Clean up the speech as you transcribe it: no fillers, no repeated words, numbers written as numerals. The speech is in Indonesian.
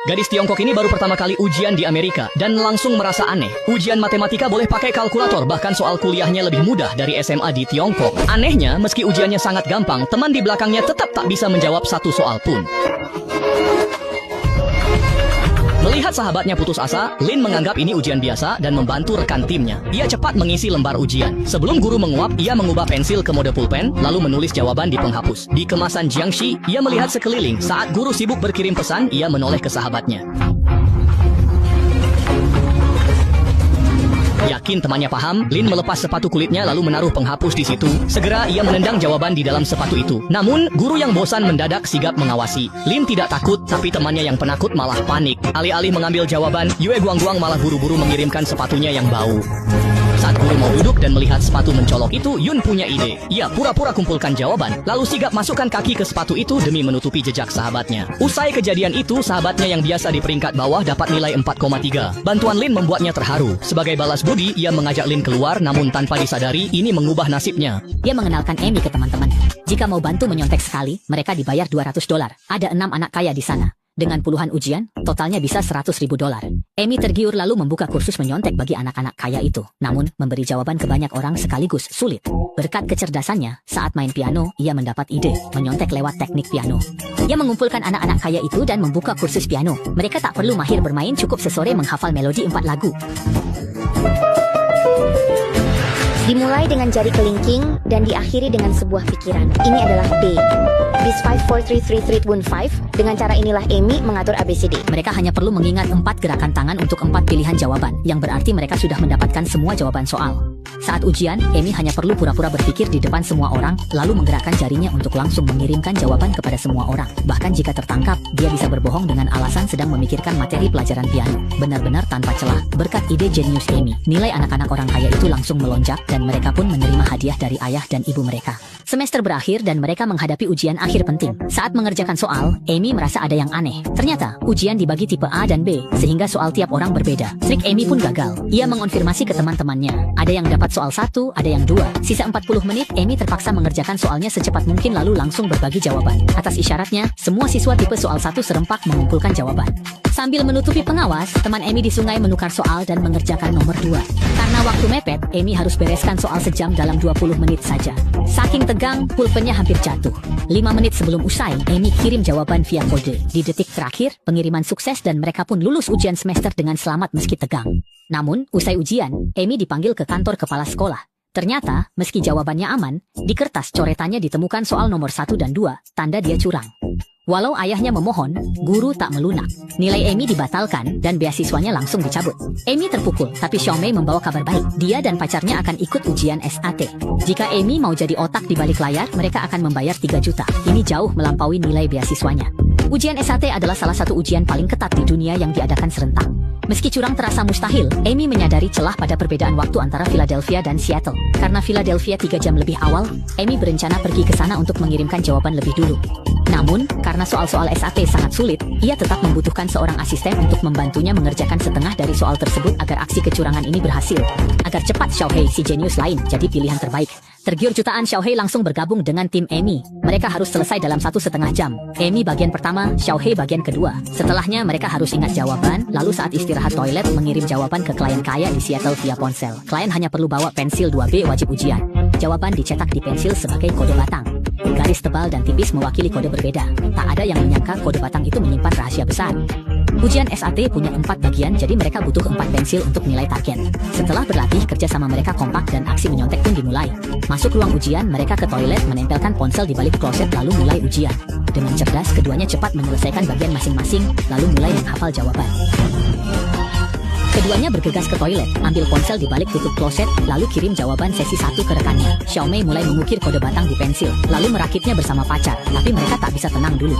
Gadis Tiongkok ini baru pertama kali ujian di Amerika dan langsung merasa aneh. Ujian matematika boleh pakai kalkulator, bahkan soal kuliahnya lebih mudah dari SMA di Tiongkok. Anehnya, meski ujiannya sangat gampang, teman di belakangnya tetap tak bisa menjawab satu soal pun. Melihat sahabatnya putus asa, Lin menganggap ini ujian biasa dan membantu rekan timnya. Ia cepat mengisi lembar ujian. Sebelum guru menguap, ia mengubah pensil ke mode pulpen, lalu menulis jawaban di penghapus. Di kemasan Jiangxi, ia melihat sekeliling. Saat guru sibuk berkirim pesan, ia menoleh ke sahabatnya. Yakin temannya paham, Lin melepas sepatu kulitnya lalu menaruh penghapus di situ. Segera ia menendang jawaban di dalam sepatu itu. Namun, guru yang bosan mendadak sigap mengawasi. Lin tidak takut, tapi temannya yang penakut malah panik. Alih-alih mengambil jawaban, Yue Guangguang malah buru-buru mengirimkan sepatunya yang bau. Saat guru mau duduk dan melihat sepatu mencolok itu, Yun punya ide. Ia pura-pura kumpulkan jawaban, lalu sigap masukkan kaki ke sepatu itu demi menutupi jejak sahabatnya. Usai kejadian itu, sahabatnya yang biasa di peringkat bawah dapat nilai 4,3. Bantuan Lin membuatnya terharu. Sebagai balas budi, ia mengajak Lin keluar, namun tanpa disadari, ini mengubah nasibnya. Dia mengenalkan Amy ke teman-teman. Jika mau bantu menyontek sekali, mereka dibayar $200. Ada 6 anak kaya di sana. Dengan puluhan ujian, totalnya bisa $100.000. Amy tergiur lalu membuka kursus menyontek bagi anak-anak kaya itu. Namun, memberi jawaban ke banyak orang sekaligus sulit. Berkat kecerdasannya, saat main piano, ia mendapat ide menyontek lewat teknik piano. Ia mengumpulkan anak-anak kaya itu dan membuka kursus piano. Mereka tak perlu mahir bermain, cukup sesore menghafal melodi 4 lagu. Dimulai dengan jari kelingking dan diakhiri dengan sebuah pikiran. Ini adalah B. Bis 5433315. Dengan cara inilah Amy mengatur ABCD. Mereka hanya perlu mengingat 4 gerakan tangan untuk 4 pilihan jawaban, yang berarti mereka sudah mendapatkan semua jawaban soal. Saat ujian, Amy hanya perlu pura-pura berpikir di depan semua orang, lalu menggerakkan jarinya untuk langsung mengirimkan jawaban kepada semua orang. Bahkan jika tertangkap, dia bisa berbohong dengan alasan sedang memikirkan materi pelajaran piano. Benar-benar tanpa celah. Berkat ide jenius Amy, nilai anak-anak orang kaya itu langsung melonjak dan mereka pun menerima hadiah dari ayah dan ibu mereka. Semester berakhir dan mereka menghadapi ujian akhir penting. Saat mengerjakan soal, Amy merasa ada yang aneh. Ternyata, ujian dibagi tipe A dan B, sehingga soal tiap orang berbeda. Trik Amy pun gagal. Ia mengonfirmasi ke teman-temannya. Ada yang dapat soal 1, ada yang 2. Sisa 40 menit, Amy terpaksa mengerjakan soalnya secepat mungkin lalu langsung berbagi jawaban. Atas isyaratnya, semua siswa tipe soal 1 serempak mengumpulkan jawaban. Sambil menutupi pengawas, teman Amy di sungai menukar soal dan mengerjakan nomor 2. Karena waktu mepet, Amy harus bereskan soal sejam dalam 20 menit saja. Saking tegang, pulpennya hampir jatuh. 5 menit sebelum usai, Amy kirim jawaban via kode. Di detik terakhir, pengiriman sukses dan mereka pun lulus ujian semester dengan selamat meski tegang. Namun, usai ujian, Amy dipanggil ke kantor kepala sekolah. Ternyata, meski jawabannya aman, di kertas coretannya ditemukan soal nomor 1 dan 2, tanda dia curang. Walau ayahnya memohon, guru tak melunak. Nilai Amy dibatalkan dan beasiswanya langsung dicabut. Amy terpukul, tapi Xiaomei membawa kabar baik. Dia dan pacarnya akan ikut ujian SAT. Jika Amy mau jadi otak di balik layar, mereka akan membayar 3 juta. Ini jauh melampaui nilai beasiswanya. Ujian SAT adalah salah satu ujian paling ketat di dunia yang diadakan serentak. Meski curang terasa mustahil, Amy menyadari celah pada perbedaan waktu antara Philadelphia dan Seattle. Karena Philadelphia 3 jam lebih awal, Amy berencana pergi ke sana untuk mengirimkan jawaban lebih dulu. Namun, karena soal-soal SAT sangat sulit, ia tetap membutuhkan seorang asisten untuk membantunya mengerjakan setengah dari soal tersebut agar aksi kecurangan ini berhasil. Agar cepat, Xiaohei, si jenius lain, jadi pilihan terbaik. Tergiur jutaan, Xiaohei langsung bergabung dengan tim Amy. Mereka harus selesai dalam 1,5 jam. Amy bagian pertama, Xiaohei bagian kedua. Setelahnya mereka harus ingat jawaban, lalu saat istirahat toilet mengirim jawaban ke klien kaya di Seattle via ponsel. Klien hanya perlu bawa pensil 2B wajib ujian. Jawaban dicetak di pensil sebagai kode batang. Garis tebal dan tipis mewakili kode berbeda. Tak ada yang menyangka kode batang itu menyimpan rahasia besar. Ujian SAT punya 4 bagian, jadi mereka butuh 4 pensil untuk nilai target. Setelah berlatih, kerja sama mereka kompak dan aksi menyontek pun dimulai. Masuk ruang ujian, mereka ke toilet menempelkan ponsel di balik kloset lalu mulai ujian. Dengan cerdas, keduanya cepat menyelesaikan bagian masing-masing, lalu mulai menghafal jawaban. Keduanya bergegas ke toilet, ambil ponsel di balik tutup kloset, lalu kirim jawaban sesi 1 ke rekannya. Xiaomei mulai mengukir kode batang di pensil, lalu merakitnya bersama pacar, tapi mereka tak bisa tenang dulu.